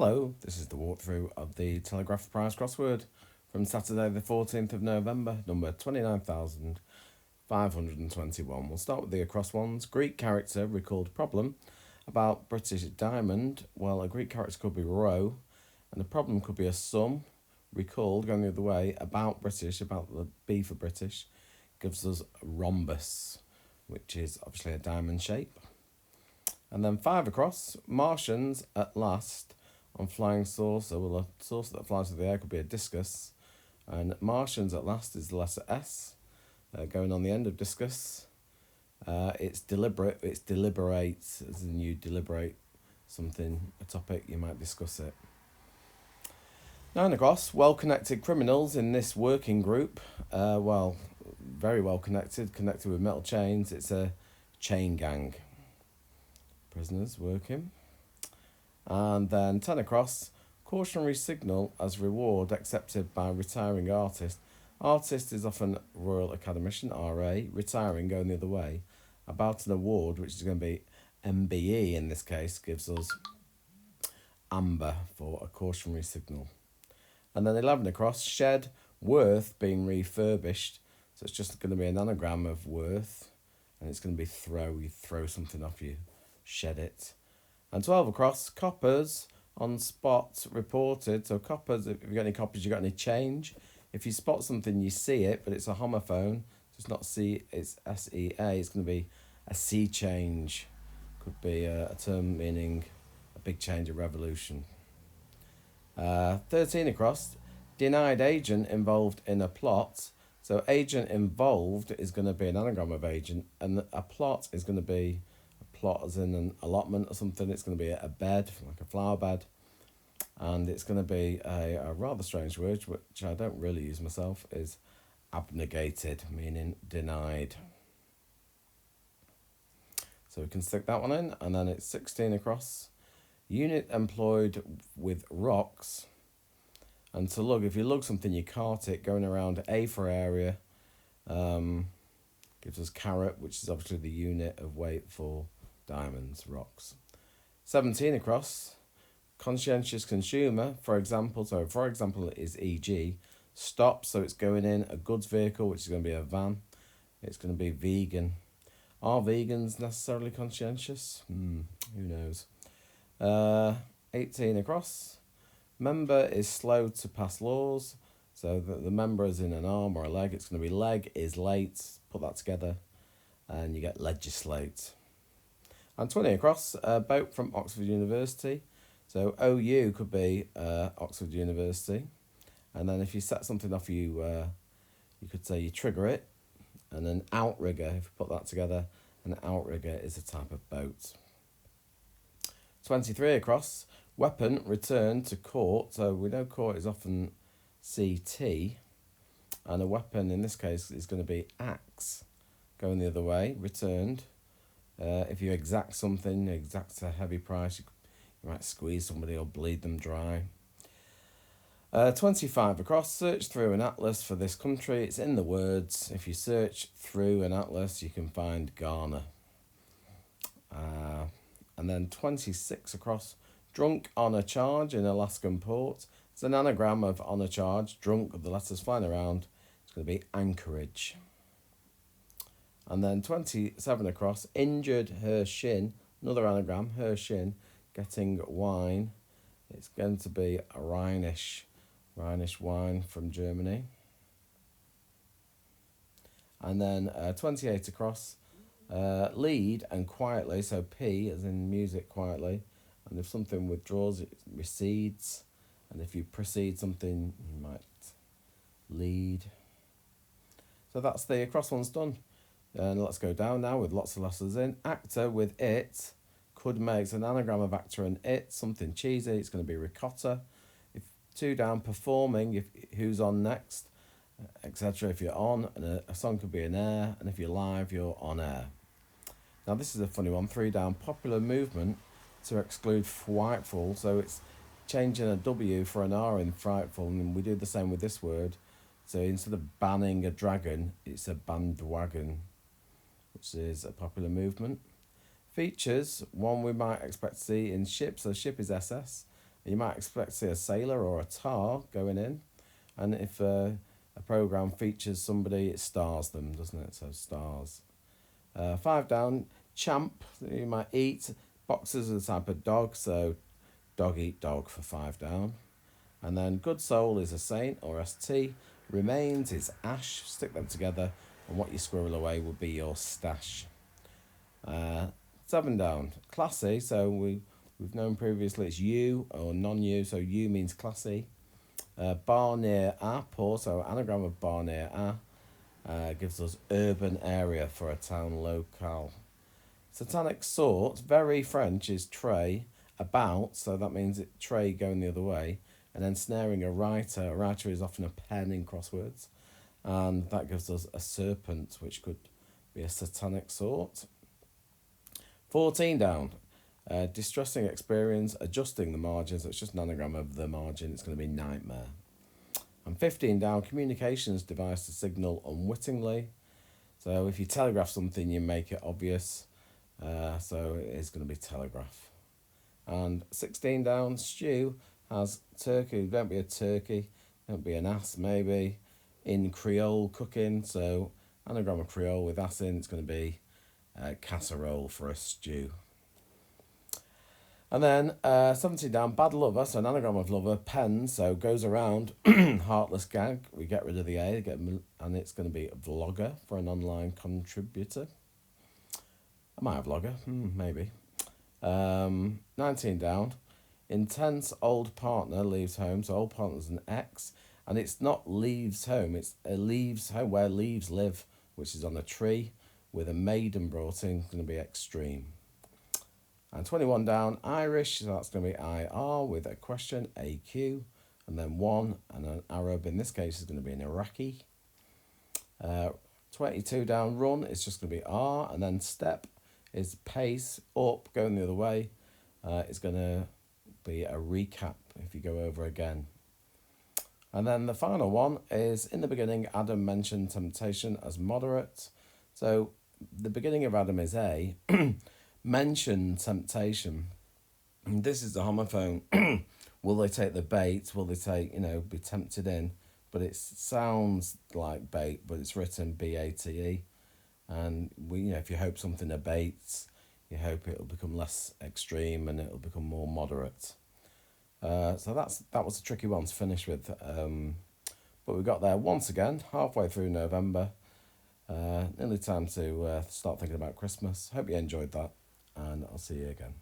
Hello, this is the walkthrough of the Telegraph Prize crossword from Saturday the 14th of November, number 29,521. We'll start with the across ones. Greek character recalled problem about British diamond. Well, a Greek character could be row, and the problem could be a sum, recalled, going the other way, about British, about the B for British, gives us rhombus, which is obviously a diamond shape. And then 5 across, Martians at last on flying saucer. Well, a saucer that flies through the air could be a discus. And Martians at last is the letter S, going on the end of discus. It's deliberate, it's deliberates, as in you deliberate something, a topic, you might discuss it. 9 across, well-connected criminals in this working group. Very well connected with metal chains. It's a chain gang. Prisoners working. And then 10 across, cautionary signal as reward accepted by retiring artist. Artist is often Royal Academician, RA, retiring, going the other way. About an award, which is going to be MBE in this case, gives us amber for a cautionary signal. And then 11 across, shed, worth being refurbished. So it's just going to be an anagram of worth, and it's going to be throw. You throw something off, you shed it. And 12 across, coppers on spot reported. So coppers, if you've got any coppers, you've got any change. If you spot something, you see it, but it's a homophone. So it's not C, it's S-E-A. It's going to be a sea change. Could be a term meaning a big change, a revolution. 13 across, denied agent involved in a plot. So agent involved is going to be an anagram of agent, and a plot is going to be plot as in an allotment or something. It's going to be a bed, like a flower bed, and it's going to be a rather strange word, which I don't really use myself, is abnegated, meaning denied. So we can stick that one in, and then it's 16 across, unit employed with rocks. And to lug, if you lug something, you cart it, going around. A for area, gives us carat, which is obviously the unit of weight for diamonds, rocks. 17 across, conscientious consumer, for example, is e.g. stop, so it's going in a goods vehicle, which is going to be a van. It's going to be vegan. Are vegans necessarily conscientious? Who knows? 18 across, member is slow to pass laws, so the member is in an arm or a leg. It's going to be leg is late, put that together, and you get legislate. And 20 across, boat from Oxford University. So OU could be Oxford University. And then if you set something off, you could say you trigger it. And an outrigger, if you put that together, an outrigger is a type of boat. 23 across, weapon returned to court. So we know court is often CT. And a weapon in this case is going to be axe, going the other way, returned. If you exact something, exact a heavy price, you might squeeze somebody or bleed them dry. 25 across, search through an atlas for this country. It's in the words. If you search through an atlas, you can find Ghana. And then 26 across, drunk on a charge in Alaskan port. It's an anagram of on a charge, drunk with the letters flying around. It's going to be Anchorage. And then 27 across, injured her shin, another anagram, her shin, getting wine. It's going to be a Rhenish wine from Germany. And then 28 across, lead and quietly, so P as in music quietly. And if something withdraws, it recedes. And if you precede something, you might lead. So that's the across one's done. And let's go down now with lots of letters in. Actor with it could make an anagram of actor and it, something cheesy. It's going to be ricotta. If 2 down, performing, if who's on next, etc. If you're on, and a song could be an air, and if you're live, you're on air. Now this is a funny one. 3 down, popular movement to exclude frightful. So it's changing a W for an R in frightful, and we do the same with this word. So instead of banning a dragon, it's a bandwagon, which is a popular movement. Features, one we might expect to see in ships. So ship is SS, You might expect to see a sailor or a tar going in, and if a program features somebody, it stars them, doesn't it? So stars. 5 down, champ. You might eat. Boxers are the type of dog, so dog eat dog for 5 down. And then good soul is a saint or ST. Remains is ash. Stick them together, and what you squirrel away will be your stash. 7 down, classy. So we've known previously it's you or non-you. So you means classy. Bar near a, poor. So anagram of bar near a gives us urban area for a town locale. Satanic sort, very French, is tray. About, so that means it tray going the other way. And then snaring a writer. A writer is often a pen in crosswords. And that gives us a serpent, which could be a satanic sort. 14 down. Distressing experience, adjusting the margins. It's just an anagram of the margin. It's going to be nightmare. And 15 down. Communications device to signal unwittingly. So if you telegraph something, you make it obvious. So it is going to be telegraph. And 16 down. Stew has turkey. Don't be a turkey. Don't be an ass, maybe. In Creole cooking. So anagram of Creole with ass in. It's going to be casserole for a stew. And then 17 down, bad lover, so an anagram of lover, pen, so goes around, heartless gag, we get rid of the A, and it's going to be vlogger for an online contributor. I might have vlogger, maybe. 19 down, intense old partner leaves home, so old partner's an ex, and it's not leaves home, it's leaves home, where leaves live, which is on a tree, with a maiden brought in, going to be extreme. And 21 down, Irish, so that's going to be IR with a question, AQ, and then 1, and an Arab, in this case, is going to be an Iraqi. 22 down, run, it's just going to be R, and then step is pace, up, going the other way. It's going to be a recap if you go over again. And then the final one is, in the beginning, Adam mentioned temptation as moderate. So the beginning of Adam is A. Mention temptation. And this is the homophone. Will they take the bait? Will they take, be tempted in? But it sounds like bait, but it's written BATE. And if you hope something abates, you hope it'll become less extreme and it'll become more moderate. So that was a tricky one to finish with. But we got there once again, halfway through November. Nearly time to start thinking about Christmas. Hope you enjoyed that, and I'll see you again.